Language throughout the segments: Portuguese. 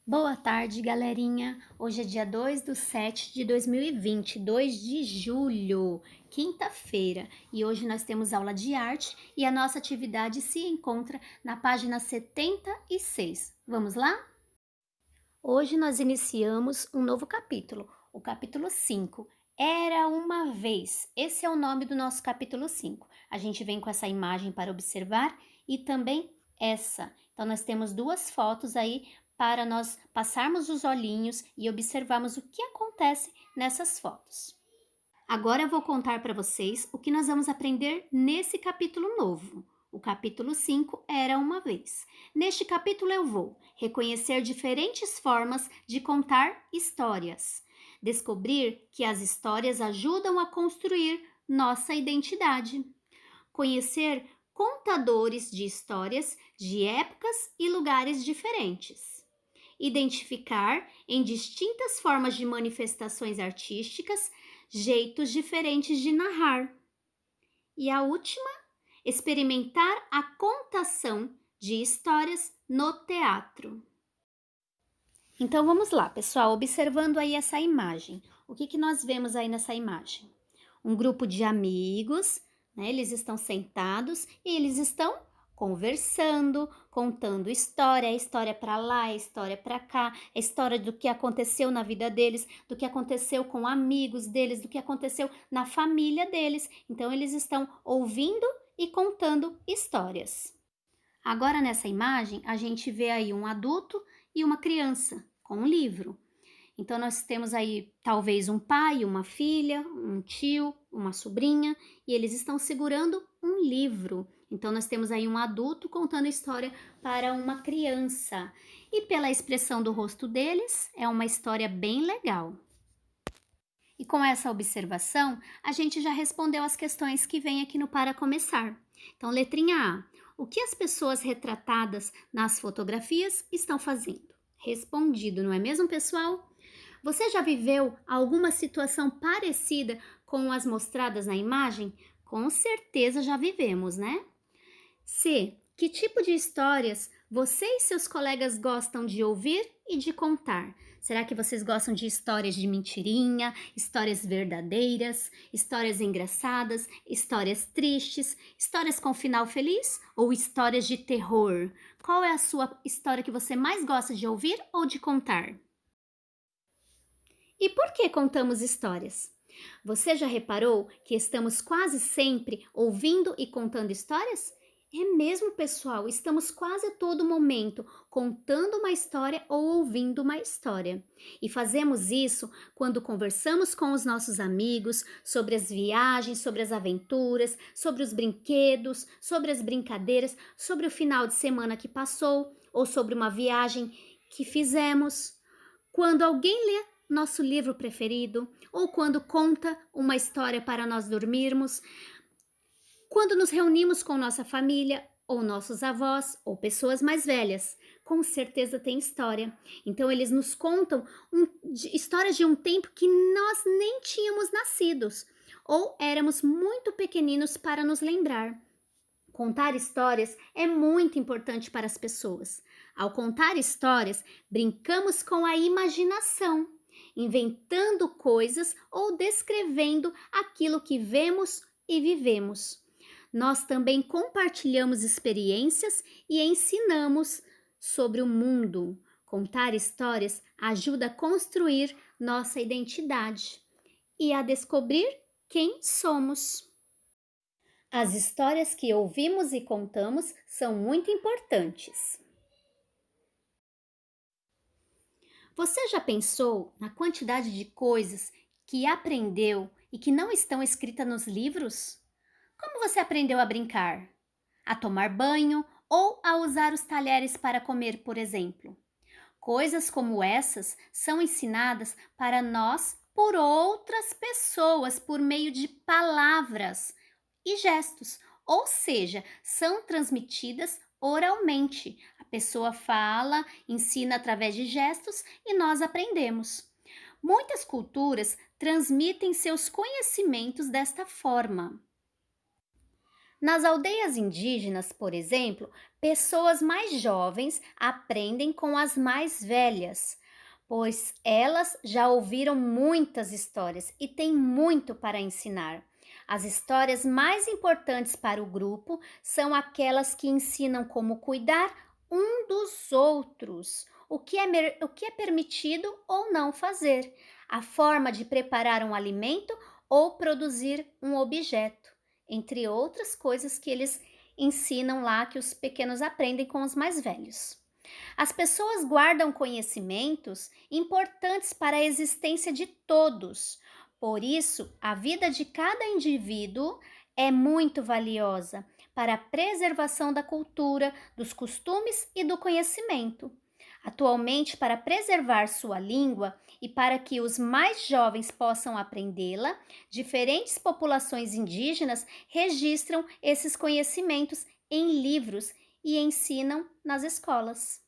Boa tarde, galerinha! Hoje é dia 2/7/2020, 2 de julho, quinta-feira, e hoje nós temos aula de arte e a nossa atividade se encontra na página 76. Vamos lá? Hoje nós iniciamos um novo capítulo, o capítulo 5. Era uma vez. Esse é o nome do nosso capítulo 5. A gente vem com essa imagem para observar e também essa. Então, nós temos duas fotos aí para nós passarmos os olhinhos e observarmos o que acontece nessas fotos. Agora eu vou contar para vocês o que nós vamos aprender nesse capítulo novo. O capítulo 5 era uma vez. Neste capítulo eu vou reconhecer diferentes formas de contar histórias, descobrir que as histórias ajudam a construir nossa identidade, conhecer contadores de histórias de épocas e lugares diferentes, identificar em distintas formas de manifestações artísticas jeitos diferentes de narrar. E a última, experimentar a contação de histórias no teatro. Então vamos lá, pessoal, observando aí essa imagem. O que nós vemos aí nessa imagem? Um grupo de amigos, né? Eles estão sentados e eles estão conversando, contando história para lá, história para cá, a história do que aconteceu na vida deles, do que aconteceu com amigos deles, do que aconteceu na família deles. Então eles estão ouvindo e contando histórias. Agora nessa imagem a gente vê aí um adulto e uma criança com um livro. Então, nós temos aí talvez um pai, uma filha, um tio, uma sobrinha, e eles estão segurando um livro. Então, nós temos aí um adulto contando história para uma criança. E pela expressão do rosto deles, é uma história bem legal. E com essa observação, a gente já respondeu as questões que vem aqui no Para Começar. Então, letrinha A. O que as pessoas retratadas nas fotografias estão fazendo? Respondido, não é mesmo, pessoal? Você já viveu alguma situação parecida com as mostradas na imagem? Com certeza já vivemos, né? C. Que tipo de histórias você e seus colegas gostam de ouvir e de contar? Será que vocês gostam de histórias de mentirinha, histórias verdadeiras, histórias engraçadas, histórias tristes, histórias com final feliz ou histórias de terror? Qual é a sua história que você mais gosta de ouvir ou de contar? E por que contamos histórias? Você já reparou que estamos quase sempre ouvindo e contando histórias? É mesmo, pessoal, estamos quase a todo momento contando uma história ou ouvindo uma história. E fazemos isso quando conversamos com os nossos amigos sobre as viagens, sobre as aventuras, sobre os brinquedos, sobre as brincadeiras, sobre o final de semana que passou ou sobre uma viagem que fizemos. Quando alguém lê nosso livro preferido, ou quando conta uma história para nós dormirmos, quando nos reunimos com nossa família, ou nossos avós, ou pessoas mais velhas, com certeza tem história. Então eles nos contam histórias de um tempo que nós nem tínhamos nascidos, ou éramos muito pequeninos para nos lembrar. Contar histórias é muito importante para as pessoas. Ao contar histórias, brincamos com a imaginação, inventando coisas ou descrevendo aquilo que vemos e vivemos. Nós também compartilhamos experiências e ensinamos sobre o mundo. Contar histórias ajuda a construir nossa identidade e a descobrir quem somos. As histórias que ouvimos e contamos são muito importantes. Você já pensou na quantidade de coisas que aprendeu e que não estão escritas nos livros? Como você aprendeu a brincar? A tomar banho ou a usar os talheres para comer, por exemplo? Coisas como essas são ensinadas para nós por outras pessoas por meio de palavras e gestos, ou seja, são transmitidas oralmente. A pessoa fala, ensina através de gestos e nós aprendemos. Muitas culturas transmitem seus conhecimentos desta forma. Nas aldeias indígenas, por exemplo, pessoas mais jovens aprendem com as mais velhas, pois elas já ouviram muitas histórias e têm muito para ensinar. As histórias mais importantes para o grupo são aquelas que ensinam como cuidar um dos outros, o que é permitido ou não fazer, a forma de preparar um alimento ou produzir um objeto, entre outras coisas que eles ensinam lá que os pequenos aprendem com os mais velhos. As pessoas guardam conhecimentos importantes para a existência de todos. Por isso, a vida de cada indivíduo é muito valiosa para a preservação da cultura, dos costumes e do conhecimento. Atualmente, para preservar sua língua e para que os mais jovens possam aprendê-la, diferentes populações indígenas registram esses conhecimentos em livros e ensinam nas escolas.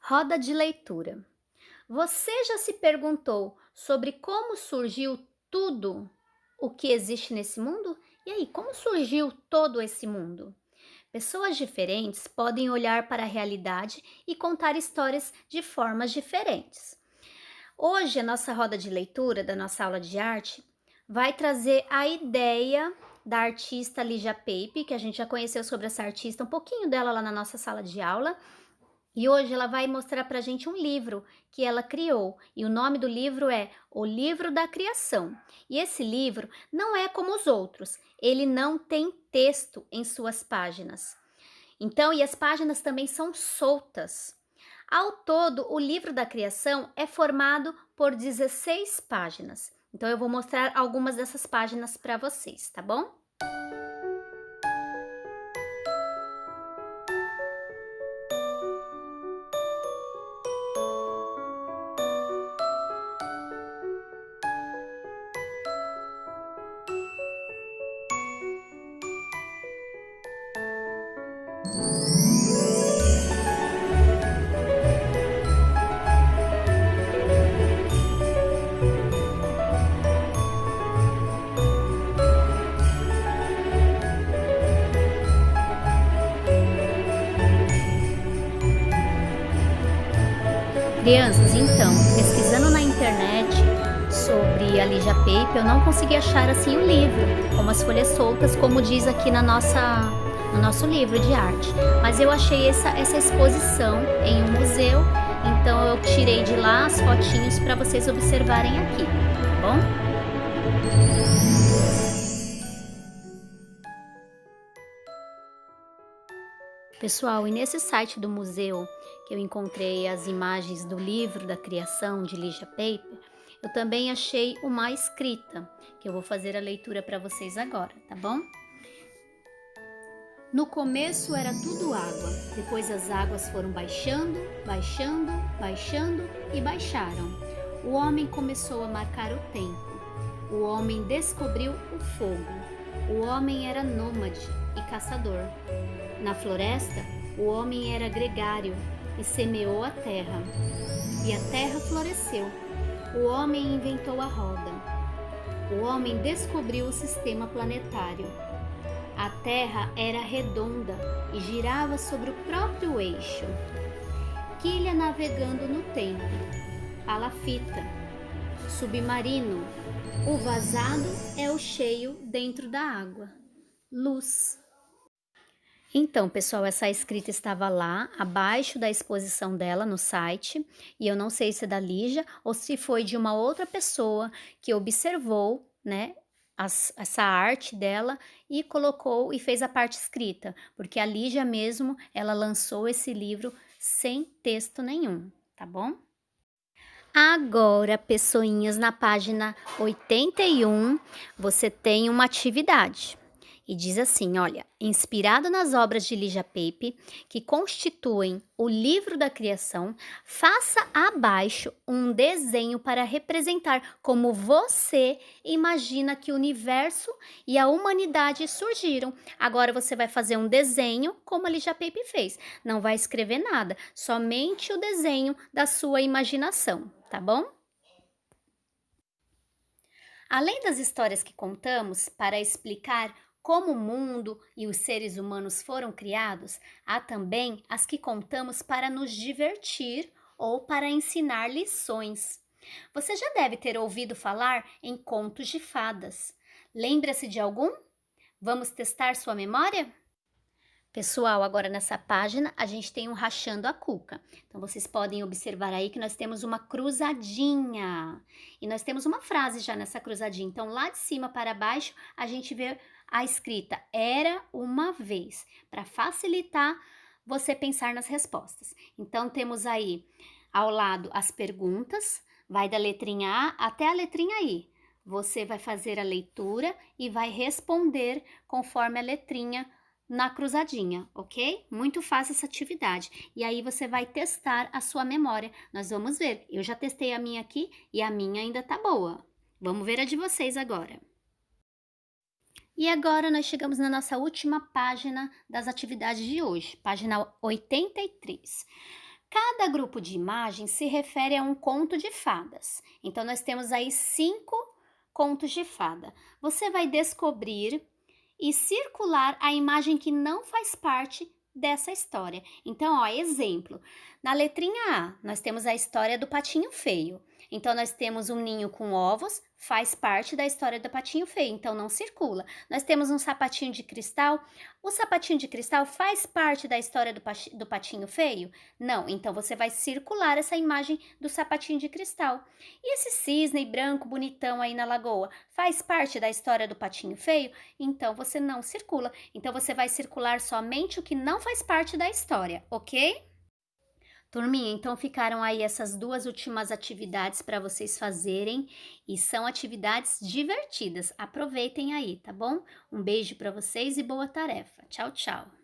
Roda de leitura. Você já se perguntou sobre como surgiu tudo o que existe nesse mundo? E aí, como surgiu todo esse mundo? Pessoas diferentes podem olhar para a realidade e contar histórias de formas diferentes. Hoje, a nossa roda de leitura da nossa aula de arte vai trazer a ideia da artista Lígia Pape, que a gente já conheceu sobre essa artista, um pouquinho dela lá na nossa sala de aula. E hoje ela vai mostrar para a gente um livro que ela criou. E o nome do livro é O Livro da Criação. E esse livro não é como os outros. Ele não tem texto em suas páginas. Então, e as páginas também são soltas. Ao todo, o Livro da Criação é formado por 16 páginas. Então, eu vou mostrar algumas dessas páginas para vocês, tá bom? Crianças, então, pesquisando na internet sobre a Lígia Pape, eu não consegui achar assim o livro, como as folhas soltas, como diz aqui no nosso livro de arte. Mas eu achei essa exposição em um museu, então eu tirei de lá as fotinhos para vocês observarem aqui, tá bom? Pessoal, e nesse site do museu que eu encontrei as imagens do livro da criação de Lígia Pape, eu também achei uma escrita, que eu vou fazer a leitura para vocês agora, tá bom? No começo era tudo água, depois as águas foram baixando, baixando, baixando e baixaram. O homem começou a marcar o tempo. O homem descobriu o fogo. O homem era nômade e caçador. Na floresta, o homem era gregário e semeou a terra. E a terra floresceu. O homem inventou a roda. O homem descobriu o sistema planetário. A terra era redonda e girava sobre o próprio eixo. Quilha navegando no tempo. Palafita. Submarino. O vazado é o cheio dentro da água. Luz. Então, pessoal, essa escrita estava lá, abaixo da exposição dela no site, e eu não sei se é da Lígia ou se foi de uma outra pessoa que observou, né, essa arte dela e colocou e fez a parte escrita, porque a Lígia mesmo, ela lançou esse livro sem texto nenhum, tá bom? Agora, pessoinhas, na página 81, você tem uma atividade. E diz assim, olha, inspirado nas obras de Lígia Pape, que constituem o livro da criação, faça abaixo um desenho para representar como você imagina que o universo e a humanidade surgiram. Agora você vai fazer um desenho como a Lígia Pape fez. Não vai escrever nada, somente o desenho da sua imaginação, tá bom? Além das histórias que contamos para explicar Como o mundo e os seres humanos foram criados, há também as que contamos para nos divertir ou para ensinar lições. Você já deve ter ouvido falar em contos de fadas. Lembra-se de algum? Vamos testar sua memória? Pessoal, agora nessa página a gente tem um rachando a cuca. Então vocês podem observar aí que nós temos uma cruzadinha. E nós temos uma frase já nessa cruzadinha. Então lá de cima para baixo a gente vê a escrita era uma vez, para facilitar você pensar nas respostas. Então temos aí ao lado as perguntas, vai da letrinha A até a letrinha I. Você vai fazer a leitura e vai responder conforme a letrinha na cruzadinha, ok? Muito fácil essa atividade. E aí você vai testar a sua memória. Nós vamos ver. Eu já testei a minha aqui e a minha ainda tá boa. Vamos ver a de vocês agora. E agora nós chegamos na nossa última página das atividades de hoje, página 83. Cada grupo de imagens se refere a um conto de fadas. Então nós temos aí 5 contos de fada. Você vai descobrir e circular a imagem que não faz parte dessa história. Então, ó, exemplo. Na letrinha A, nós temos a história do patinho feio. Então, nós temos um ninho com ovos, faz parte da história do patinho feio, então não circula. Nós temos um sapatinho de cristal. O sapatinho de cristal faz parte da história do patinho feio? Não, então você vai circular essa imagem do sapatinho de cristal. E esse cisne branco bonitão aí na lagoa faz parte da história do patinho feio? Então você não circula. Então você vai circular somente o que não faz parte da história, ok? Turminha, então ficaram aí essas 2 últimas atividades para vocês fazerem e são atividades divertidas. Aproveitem aí, tá bom? Um beijo para vocês e boa tarefa. Tchau, tchau.